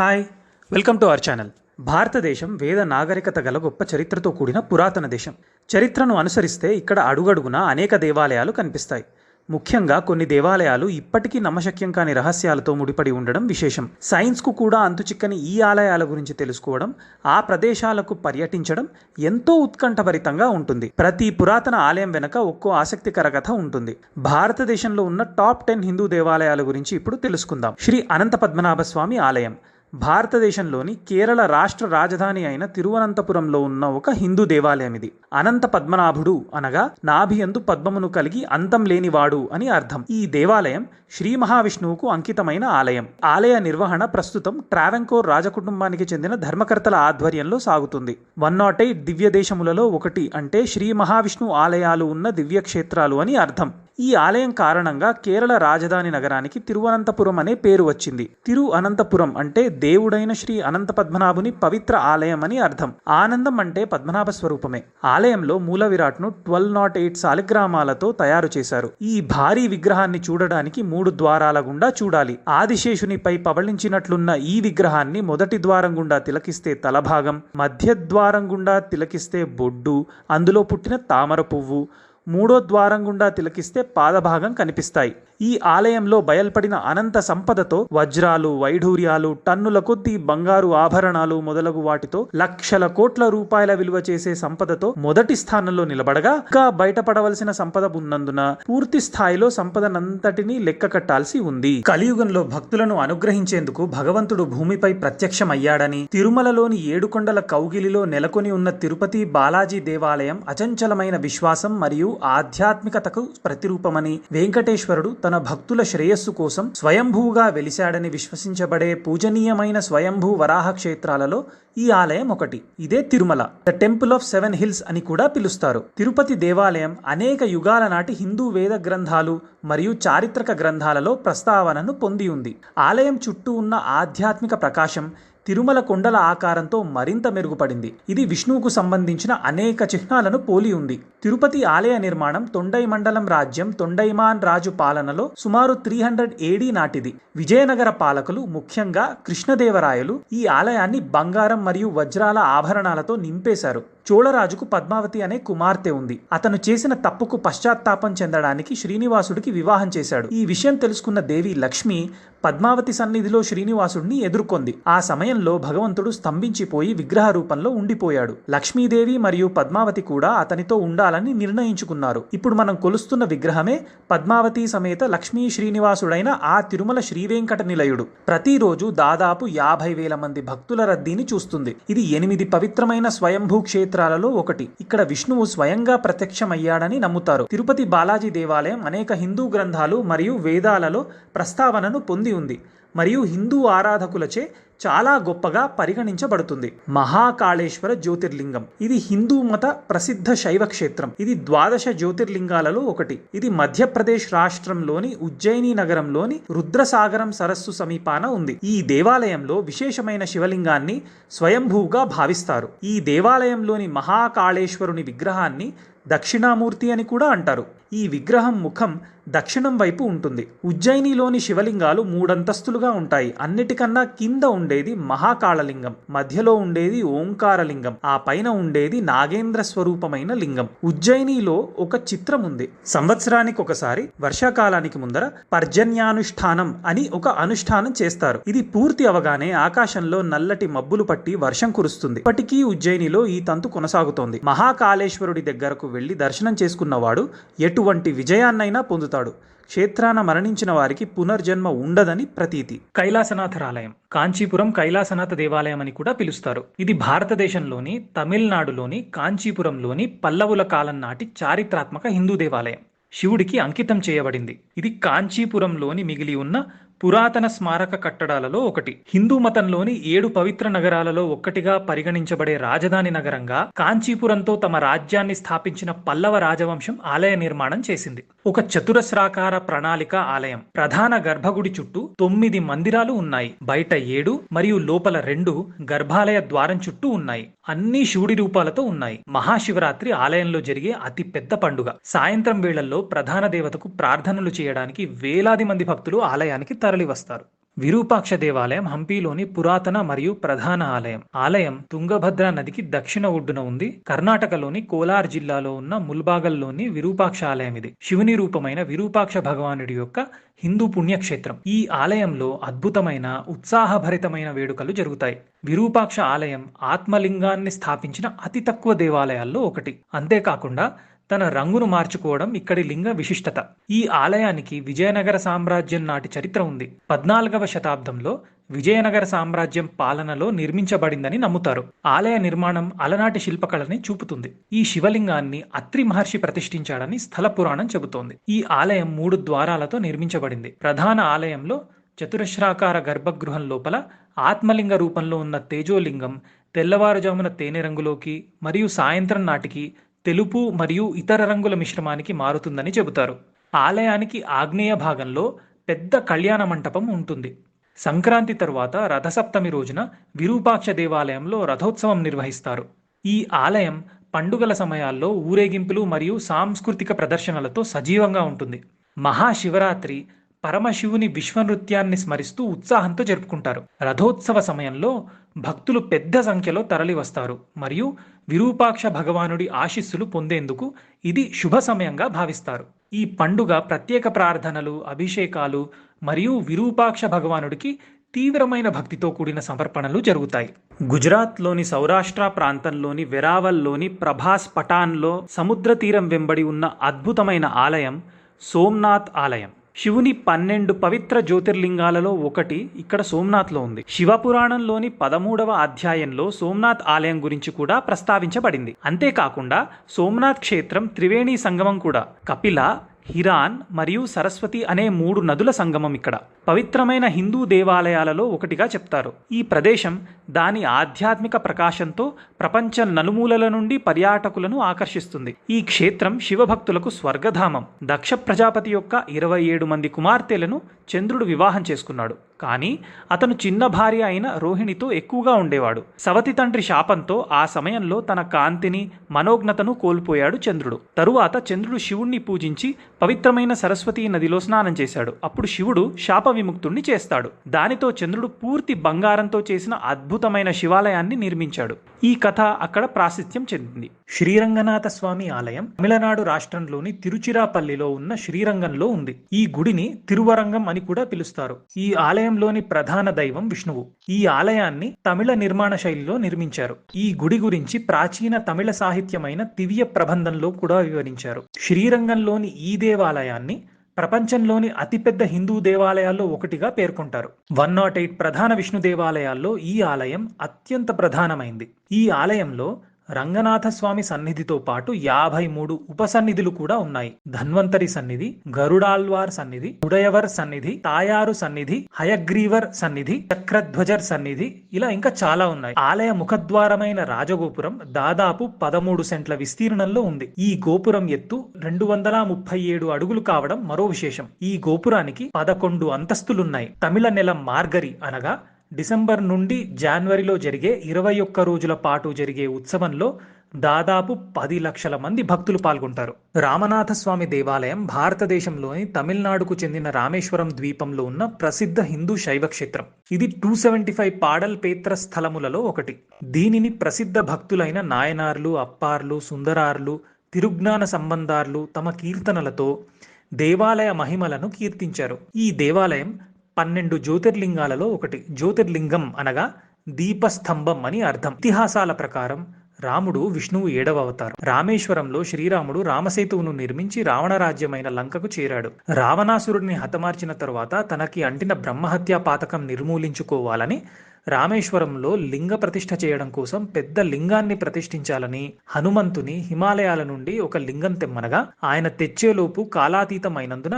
Hi, welcome to our channel. భారతదేశం వేద నాగరికత గల గొప్ప చరిత్రతో కూడిన పురాతన దేశం. చరిత్రను అనుసరిస్తే ఇక్కడ అడుగడుగునా అనేక దేవాలయాలు కనిపిస్తాయి. ముఖ్యంగా కొన్ని దేవాలయాలు ఇప్పటికీ నమ్మశక్యం కాని రహస్యాలతో ముడిపడి ఉండడం విశేషం. సైన్స్కు కూడా అంతుచిక్కని ఈ ఆలయాల గురించి తెలుసుకోవడం, ఆ ప్రదేశాలకు పర్యటించడం ఎంతో ఉత్కంఠభరితంగా ఉంటుంది. ప్రతి పురాతన ఆలయం వెనుక ఒక్కో ఆసక్తికర కథ ఉంటుంది. భారతదేశంలో ఉన్న టాప్ 10 హిందూ దేవాలయాల గురించి ఇప్పుడు తెలుసుకుందాం. శ్రీ అనంత పద్మనాభ స్వామి ఆలయం భారతదేశంలోని కేరళ రాష్ట్ర రాజధాని అయిన తిరువనంతపురంలో ఉన్న ఒక హిందూ దేవాలయం ఇది. అనంత పద్మనాభుడు అనగా నాభియందు పద్మమును కలిగి అంతం లేనివాడు అని అర్థం. ఈ దేవాలయం శ్రీ మహావిష్ణువుకు అంకితమైన ఆలయం. ఆలయ నిర్వహణ ప్రస్తుతం ట్రావెంకోర్ రాజకుటుంబానికి చెందిన ధర్మకర్తల ఆధ్వర్యంలో సాగుతుంది. 108 దివ్య దేశములలో ఒకటి అంటే శ్రీ మహావిష్ణు ఆలయాలు ఉన్న దివ్యక్షేత్రాలు అని అర్థం. ఈ ఆలయం కారణంగా కేరళ రాజధాని నగరానికి తిరువనంతపురం అనే పేరు వచ్చింది. తిరు అనంతపురం అంటే దేవుడైన శ్రీ అనంత పద్మనాభుని పవిత్ర ఆలయం అని అర్థం. ఆనందం అంటే పద్మనాభ స్వరూపమే. ఆలయంలో మూల విరాట్ను 1208 శాలిగ్రామాలతో తయారు చేశారు. ఈ భారీ విగ్రహాన్ని చూడడానికి 3 ద్వారాల గుండా చూడాలి. ఆదిశేషునిపై పవళించినట్లున్న ఈ విగ్రహాన్ని మొదటి ద్వారం గుండా తిలకిస్తే తలభాగం, మధ్య ద్వారం గుండా తిలకిస్తే బొడ్డు, అందులో పుట్టిన తామర పువ్వు, 3వ ద్వారం గుండా తిలకిస్తే పాదభాగం కనిపిస్తాయి. ఈ ఆలయంలో బయల్పడిన అనంత సంపదతో వజ్రాలు, వైఢూర్యాలు, టన్నుల కొద్దీ బంగారు ఆభరణాలు మొదలగు వాటితో లక్షల కోట్ల రూపాయల విలువ చేసే సంపదతో మొదటి స్థానంలో నిలబడగా, ఇంకా బయటపడవలసిన సంపద ఉన్నందున పూర్తి స్థాయిలో సంపదనంతటినీ లెక్క కట్టాల్సి ఉంది. కలియుగంలో భక్తులను అనుగ్రహించేందుకు భగవంతుడు భూమిపై ప్రత్యక్షమయ్యాడని, తిరుమలలోని 7 కొండల కౌగిలిలో నెలకొని ఉన్న తిరుపతి బాలాజీ దేవాలయం అచంచలమైన విశ్వాసం మరియు ఆధ్యాత్మికతకు ప్రతిరూపమని, వెంకటేశ్వరుడు తన భక్తుల శ్రేయస్సు కోసం స్వయంభూగా వెలిశాడని విశ్వసించబడే పూజనీయమైన స్వయంభూ వరాహ క్షేత్రాలలో ఈ ఆలయం ఒకటి. ఇదే Tirumala, the temple of 7 hills అని కూడా పిలుస్తారు. తిరుపతి దేవాలయం అనేక యుగాల నాటి హిందూ వేద గ్రంథాలు మరియు చారిత్రక గ్రంథాలలో ప్రస్తావనను పొంది ఉంది. ఆలయం చుట్టూ ఉన్న ఆధ్యాత్మిక ప్రకాశం తిరుమల కొండల ఆకారంతో మరింత మెరుగుపడింది. ఇది విష్ణువుకు సంబంధించిన అనేక చిహ్నాలను పోలి ఉంది. తిరుపతి ఆలయ నిర్మాణం తొండై మండలం రాజ్యం తొండైమాన్ రాజు పాలనలో సుమారు 300 AD నాటిది. విజయనగర పాలకులు, ముఖ్యంగా కృష్ణదేవరాయలు ఈ ఆలయాన్ని బంగారం మరియు వజ్రాల ఆభరణాలతో నింపేశారు. చోళరాజుకు పద్మావతి అనే కుమార్తె ఉంది. అతను చేసిన తప్పుకు పశ్చాత్తాపం చెందడానికి శ్రీనివాసుడికి వివాహం చేశాడు. ఈ విషయం తెలుసుకున్న దేవి లక్ష్మి పద్మావతి సన్నిధిలో శ్రీనివాసుడిని ఎదుర్కొంది. ఆ సమయంలో భగవంతుడు స్తంభించిపోయి విగ్రహ రూపంలో ఉండిపోయాడు. లక్ష్మీదేవి మరియు పద్మావతి కూడా అతనితో ఉండాలని నిర్ణయించుకున్నారు. ఇప్పుడు మనం కొలుస్తున్న విగ్రహమే పద్మావతి సమేత లక్ష్మీ శ్రీనివాసుడైన ఆ తిరుమల శ్రీవేంకట నిలయుడు. ప్రతిరోజు దాదాపు 50,000 మంది భక్తుల రద్దీని చూస్తుంది. ఇది 8 పవిత్రమైన స్వయంభూ క్షేత్రాలలో ఒకటి. ఇక్కడ విష్ణువు స్వయంగా ప్రత్యక్షమయ్యాడని నమ్ముతారు. తిరుపతి బాలాజీ దేవాలయం అనేక హిందూ గ్రంథాలు మరియు వేదాలలో ప్రస్తావనను పొంది ఉంది మరియు హిందూ ఆరాధకులచే చాలా గొప్పగా పరిగణించబడుతుంది. మహాకాళేశ్వర జ్యోతిర్లింగం ఇది హిందూ మత ప్రసిద్ధ శైవ క్షేత్రం. ఇది 12 జ్యోతిర్లింగాలలో ఒకటి. ఇది మధ్యప్రదేశ్ రాష్ట్రంలోని ఉజ్జయిని నగరంలోని రుద్రసాగరం సరస్సు సమీపాన ఉంది. ఈ దేవాలయంలో విశేషమైన శివలింగాన్ని స్వయంభూగా భావిస్తారు. ఈ దేవాలయంలోని మహాకాళేశ్వరుని విగ్రహాన్ని దక్షిణామూర్తి అని కూడా అంటారు. ఈ విగ్రహం ముఖం దక్షిణం వైపు ఉంటుంది. ఉజ్జయినిలోని శివలింగాలు 3 అంతస్తులుగా ఉంటాయి. అన్నిటికన్నా కింద ఉండేది మహాకాళలింగం, మధ్యలో ఉండేది ఓంకారలింగం, ఆ పైన ఉండేది నాగేంద్ర స్వరూపమైన లింగం. ఉజ్జయినిలో ఒక చిత్రం ఉంది. సంవత్సరానికి ఒకసారి వర్షాకాలానికి ముందర పర్జన్యానుష్ఠానం అని ఒక అనుష్ఠానం చేస్తారు. ఇది పూర్తి అవగానే ఆకాశంలో నల్లటి మబ్బులు పట్టి వర్షం కురుస్తుంది. ఇప్పటికీ ఉజ్జయినిలో ఈ తంతు కొనసాగుతోంది. మహాకాళేశ్వరుడి దగ్గరకు వెళ్లి దర్శనం చేసుకున్నవాడు ఎటువంటి విజయాన్నైనా పొందుతాడు. క్షేత్రాన మరణించిన వారికి పునర్జన్మ ఉండదని ప్రతీతి. కైలాసనాథరాలయం కాంచీపురం కైలాసనాథ దేవాలయం అని కూడా పిలుస్తారు. ఇది భారతదేశంలోని తమిళనాడులోని కాంచీపురంలోని పల్లవుల కాలం నాటి చారిత్రాత్మక హిందూ దేవాలయం. శివుడికి అంకితం చేయబడింది. ఇది కాంచీపురంలోని మిగిలి ఉన్న పురాతన స్మారక కట్టడాలలో ఒకటి. హిందూ మతంలోని 7 పవిత్ర నగరాలలో ఒక్కటిగా పరిగణించబడే రాజధాని నగరంగా కాంచీపురంతో తమ రాజ్యాన్ని స్థాపించిన పల్లవ రాజవంశం ఆలయ నిర్మాణం చేసింది. ఒక చతురస్రాకార ప్రణాళిక ఆలయం. ప్రధాన గర్భగుడి చుట్టూ 9 మందిరాలు ఉన్నాయి. బయట 7 మరియు లోపల 2 గర్భాలయ ద్వారం చుట్టూ ఉన్నాయి. అన్ని శివుడి రూపాలతో ఉన్నాయి. మహాశివరాత్రి ఆలయంలో జరిగే అతి పెద్ద పండుగ. సాయంత్రం వేళల్లో ప్రధాన దేవతకు ప్రార్థనలు చేయడానికి వేలాది మంది భక్తులు ఆలయానికి తరలి వస్తారు. విరూపాక్ష దేవాలయం హంపీలోని పురాతన మరియు ప్రధాన ఆలయం. ఆలయం తుంగభద్ర నదికి దక్షిణ ఒడ్డున ఉంది. కర్ణాటకలోని కోలార్ జిల్లాలో ఉన్న ముల్బాగల్లోని విరూపాక్ష ఆలయం ఇది. శివుని రూపమైన విరూపాక్ష భగవానుడి యొక్క హిందూ పుణ్యక్షేత్రం. ఈ ఆలయంలో అద్భుతమైన ఉత్సాహభరితమైన వేడుకలు జరుగుతాయి. విరూపాక్ష ఆలయం ఆత్మలింగాన్ని స్థాపించిన అతి తక్కువ దేవాలయాల్లో ఒకటి. అంతేకాకుండా తన రంగును మార్చుకోవడం ఇక్కడి లింగ విశిష్టత. ఈ ఆలయానికి విజయనగర సామ్రాజ్యం నాటి చరిత్ర ఉంది. 14వ శతాబ్దంలో విజయనగర సామ్రాజ్యం పాలనలో నిర్మించబడిందని నమ్ముతారు. ఆలయ నిర్మాణం అలనాటి శిల్పకళని చూపుతుంది. ఈ శివలింగాన్ని అత్రి మహర్షి ప్రతిష్ఠించాడని స్థల పురాణం చెబుతోంది. ఈ ఆలయం 3 ద్వారాలతో నిర్మించబడింది. ప్రధాన ఆలయంలో చతురస్రాకార గర్భగృహం లోపల ఆత్మలింగ రూపంలో ఉన్న తేజోలింగం తెల్లవారుజామున తేనె రంగులోకి మరియు సాయంత్రం నాటికి తెలుపు మరియు ఇతర రంగుల మిశ్రమానికి మారుతుందని చెబుతారు. ఆలయానికి ఆగ్నేయ భాగంలో పెద్ద కళ్యాణ మంటపం ఉంటుంది. సంక్రాంతి తరువాత రథసప్తమి రోజున విరూపాక్ష దేవాలయంలో రథోత్సవం నిర్వహిస్తారు. ఈ ఆలయం పండుగల సమయాల్లో ఊరేగింపులు మరియు సాంస్కృతిక ప్రదర్శనలతో సజీవంగా ఉంటుంది. మహాశివరాత్రి పరమశివుని విశ్వనృత్యాన్ని స్మరిస్తూ ఉత్సాహంతో జరుపుకుంటారు. రథోత్సవ సమయంలో భక్తులు పెద్ద సంఖ్యలో తరలి వస్తారు మరియు విరూపాక్ష భగవానుడి ఆశీస్సులు పొందేందుకు ఇది శుభ సమయంగా భావిస్తారు. ఈ పండుగ ప్రత్యేక ప్రార్థనలు, అభిషేకాలు మరియు విరూపాక్ష భగవానుడికి తీవ్రమైన భక్తితో కూడిన సమర్పణలు జరుగుతాయి. గుజరాత్లోని సౌరాష్ట్ర ప్రాంతంలోని వెరావల్లోని ప్రభాస్ పటాన్లో సముద్ర తీరం వెంబడి ఉన్న అద్భుతమైన ఆలయం సోమనాథ్ ఆలయం. శివుని 12 పవిత్ర జ్యోతిర్లింగాలలో ఒకటి ఇక్కడ సోమనాథ్లో ఉంది. శివపురాణంలోని 13వ అధ్యాయంలో సోమనాథ్ ఆలయం గురించి కూడా ప్రస్తావించబడింది. అంతేకాకుండా సోమనాథ్ క్షేత్రం త్రివేణి సంగమం కూడా. కపిల, హిరాన్ మరియు సరస్వతి అనే 3 నదుల సంగమం ఇక్కడ. పవిత్రమైన హిందూ దేవాలయాలలో ఒకటిగా చెప్తారు. ఈ ప్రదేశం దాని ఆధ్యాత్మిక ప్రకాశంతో ప్రపంచ నలుమూలల నుండి పర్యాటకులను ఆకర్షిస్తుంది. ఈ క్షేత్రం శివభక్తులకు స్వర్గధామం. దక్ష ప్రజాపతి యొక్క 27 మంది కుమార్తెలను చంద్రుడు వివాహం చేసుకున్నాడు. కానీ అతను చిన్న భార్య అయిన రోహిణితో ఎక్కువగా ఉండేవాడు. సవతి తండ్రి శాపంతో ఆ సమయంలో తన కాంతిని, మనోజ్ఞతను కోల్పోయాడు చంద్రుడు. తరువాత చంద్రుడు శివుణ్ణి పూజించి పవిత్రమైన సరస్వతీ నదిలో స్నానం చేశాడు. అప్పుడు శివుడు శాప విముక్తుణ్ణి చేస్తాడు. దానితో చంద్రుడు పూర్తి బంగారంతో చేసిన అద్భుతమైన శివాలయాన్ని నిర్మించాడు. ఈ కథ అక్కడ ప్రాశస్త్యం చెందింది. శ్రీరంగనాథ స్వామి ఆలయం తమిళనాడు రాష్ట్రంలోని తిరుచిరాపల్లిలో ఉన్న శ్రీరంగంలో ఉంది. ఈ గుడిని తిరువరంగం అని కూడా పిలుస్తారు. ఈ ఆలయంలోని ప్రధాన దైవం విష్ణువు. ఈ ఆలయాన్ని తమిళ నిర్మాణ శైలిలో నిర్మించారు. ఈ గుడి గురించి ప్రాచీన తమిళ సాహిత్యమైన దివ్య ప్రబంధంలో కూడా వివరించారు. శ్రీరంగంలోని ఈ దేవాలయాన్ని ప్రపంచంలోని అతిపెద్ద హిందూ దేవాలయాల్లో ఒకటిగా పేర్కొంటారు. 108 ప్రధాన విష్ణు దేవాలయాల్లో ఈ ఆలయం అత్యంత ప్రధానమైంది. ఈ ఆలయంలో రంగనాథ స్వామి సన్నిధితో పాటు 53 ఉపసన్నిధులు కూడా ఉన్నాయి. ధన్వంతరి సన్నిధి, గరుడాల్వార్ సన్నిధి, ఉడయవర్ సన్నిధి, తాయారు సన్నిధి, హయగ్రీవర్ సన్నిధి, చక్రధ్వజర్ సన్నిధి, ఇలా ఇంకా చాలా ఉన్నాయి. ఆలయ ముఖద్వారమైన రాజగోపురం దాదాపు 13 సెంట్ల విస్తీర్ణంలో ఉంది. ఈ గోపురం ఎత్తు 237 అడుగులు కావడం మరో విశేషం. ఈ గోపురానికి 11 అంతస్తులున్నాయి. తమిళ నెల మార్గరి అనగా డిసెంబర్ నుండి జనవరిలో జరిగే 21 రోజుల పాటు జరిగే ఉత్సవంలో దాదాపు 10 లక్షల మంది భక్తులు పాల్గొంటారు. రామనాథస్వామి దేవాలయం భారతదేశంలోని తమిళనాడుకు చెందిన రామేశ్వరం ద్వీపంలో ఉన్న ప్రసిద్ధ హిందూ శైవ క్షేత్రం. ఇది 275 పాడల్ పేత్ర స్థలములలో ఒకటి. దీనిని ప్రసిద్ధ భక్తులైన నాయనార్లు, అప్పార్లు, సుందరార్లు, తిరుజ్ఞాన సంబంధార్లు తమ కీర్తనలతో దేవాలయ మహిమలను కీర్తించారు. ఈ దేవాలయం 12 జ్యోతిర్లింగాలలో ఒకటి. జ్యోతిర్లింగం అనగా దీపస్తంభం అని అర్థం. ఇతిహాసాల ప్రకారం రాముడు విష్ణువు 7వ అవతారం. రామేశ్వరంలో శ్రీరాముడు రామసేతువును నిర్మించి రావణ రాజ్యమైన లంకకు చేరాడు. రావణాసురుడిని హతమార్చిన తరువాత తనకి అంటిన బ్రహ్మహత్యా పాతకం నిర్మూలించుకోవాలని రామేశ్వరంలో లింగ ప్రతిష్ఠ చేయడం కోసం పెద్ద లింగాన్ని ప్రతిష్ఠించాలని హనుమంతుని హిమాలయాల నుండి ఒక లింగం తెమ్మనగా ఆయన తెచ్చేలోపు కాలాతీతమైనందున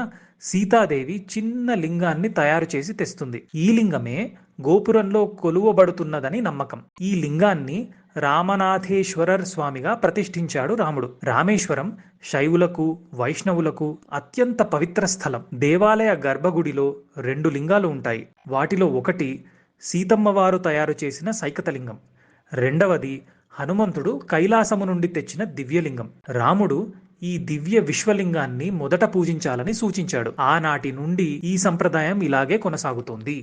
సీతాదేవి చిన్న లింగాన్ని తయారు చేసి తెస్తుంది. ఈ లింగమే గోపురంలో కొలువబడుతున్నదని నమ్మకం. ఈ లింగాన్ని రామనాథేశ్వరర్ స్వామిగా ప్రతిష్ఠించాడు రాముడు. రామేశ్వరం శైవులకు, వైష్ణవులకు అత్యంత పవిత్ర స్థలం. దేవాలయ గర్భగుడిలో 2 లింగాలు ఉంటాయి. వాటిలో ఒకటి సీతమ్మవారు తయారు చేసిన సైకతలింగం, రెండవది హనుమంతుడు కైలాసము నుండి తెచ్చిన దివ్యలింగం. రాముడు ఈ దివ్య విశ్వలింగాన్ని మొదట పూజించాలని సూచించాడు. ఆనాటి నుండి ఈ సంప్రదాయం ఇలాగే కొనసాగుతోంది.